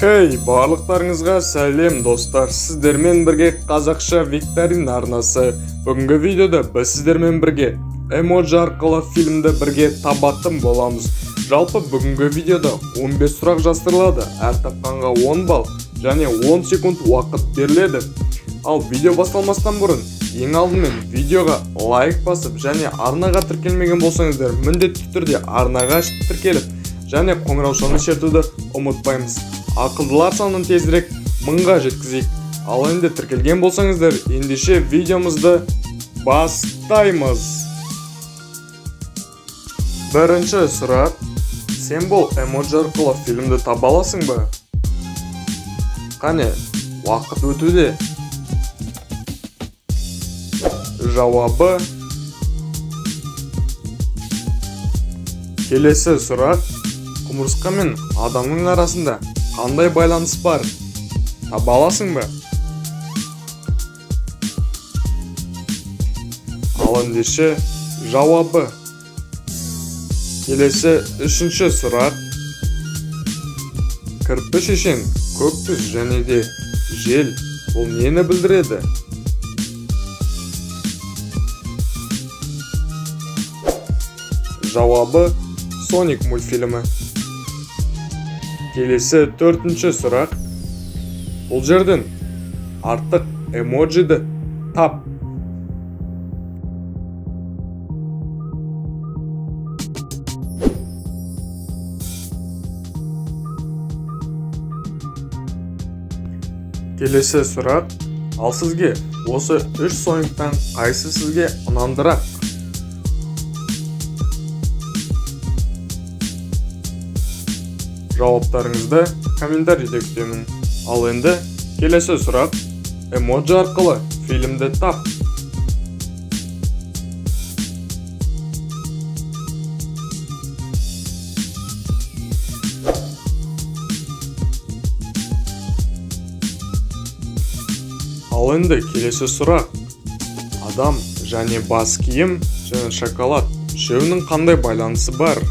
Хей, барлықтарыңызға сәлем достар, сіздермен бірге қазақша викторина арнасы. Бүгінгі видеода біз сіздермен бірге эмоджи арқылы фильмді бірге табатын боламыз. Жалпы бүгінгі видеода 15 сұрақ жастырылады, әр тапқанға 10 балл және 10 секунд уақыт беріледі. Ал видео басталмастан бұрын, ең алдымен видеоға лайк басып және арнаға тіркелмеген болсаңыздар, міндетті түрде арнаға тіркеліп және қоңыраушаны шертуді ұмытпаймыз. Ақылдылар санын тезірек 1000-ға жеткізейік. Ал енді тіркелген болсаңыздар, ендеше видеомызды бастаймыз. Бірінші сұрақ: сен бұл эмоджи арқылы фильмді таба аласың ба? Қане, уақыт өтуде. Жауабы: келесі сұрақ: құмырсқа мен адамның арасында қандай байланыс бар? Таба аласың ба? Ал ендеше жауабы: келесі үшінші сұрақ: кірпі шешен, көк түс және де жел бұл нені білдіреді? Жауабы: Соник мультфильмі. Келесі төртінші сұрақ: бұл жерден артық эмоджиді тап. Келесі сұрақ: ал сізге осы 3 сониктан қайсы сізге ұнамдырақ? Жауаптарыңызды комментарийде күтемін. Ал енді келесі сұрақ: эмоджи арқылы фильмді тап. Ал енді келесі сұрақ: адам және бас киім және шоколад үшеуінің қандай байланысы бар?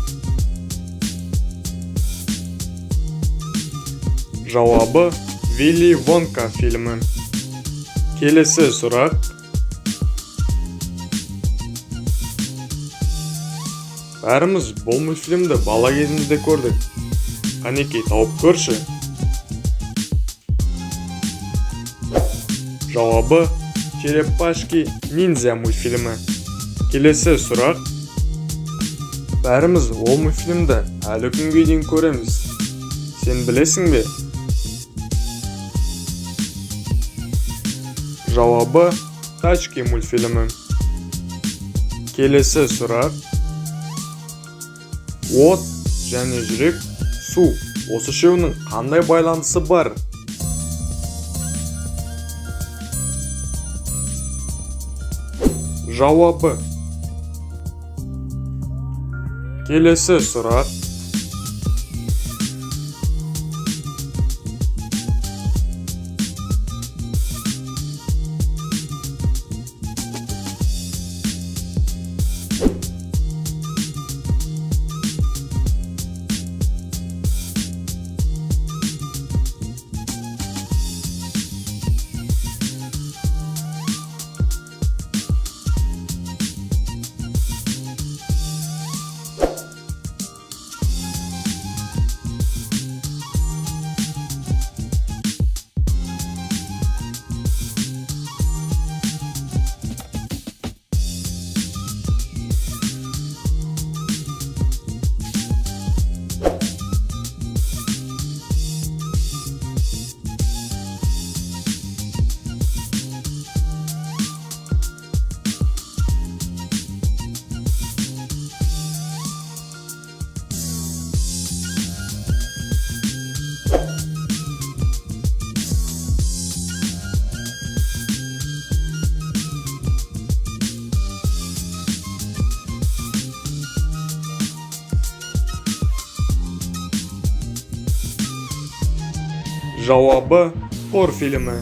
Жауабы: Вилли Вонка фильмі. Келесі сұрақ: бәріміз бұл мультфильмді бала кезімізде көрдік. Қанекей, тауып көрші. Жауабы: Черепашки ниндзя мультфильмі. Келесі сұрақ: бәріміз ол мультфильмді әлі күнге дейін көреміз. Сен білесің бе? Жауабы: Тачки мультфильмі. Келесі сұрақ: от және жүрек, су осы үшеуінің қандай байланысы бар? Жауабы: келесі сұрақ: Жауабы: Тор фильмі.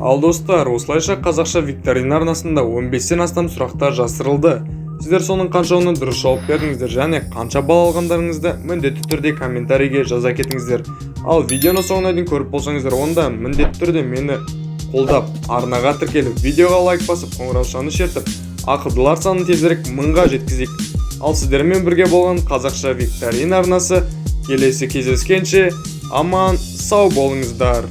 Ал достар, осылайша қазақша викторина арнасында 15-тен астам сұрақтар жасырылды. Сіздер соның қаншауына дұрыс жауап бердіңіздер және қанша балл алғандарыңызды міндетті түрде комментарийге жаза кетіңіздер. Ал видеоны соңына дейін көріп болсаңыздар, онда міндетті түрде мені қолдап, арнаға тіркеліп, видеоға лайк басып, қоңыраушаны шертіп, ақылдылар санын тезірек 1000-ға жеткізейік. Ал сіздермен бірге болған қазақша викторина арнасы келесі кездескенше аман сау болыңыздар.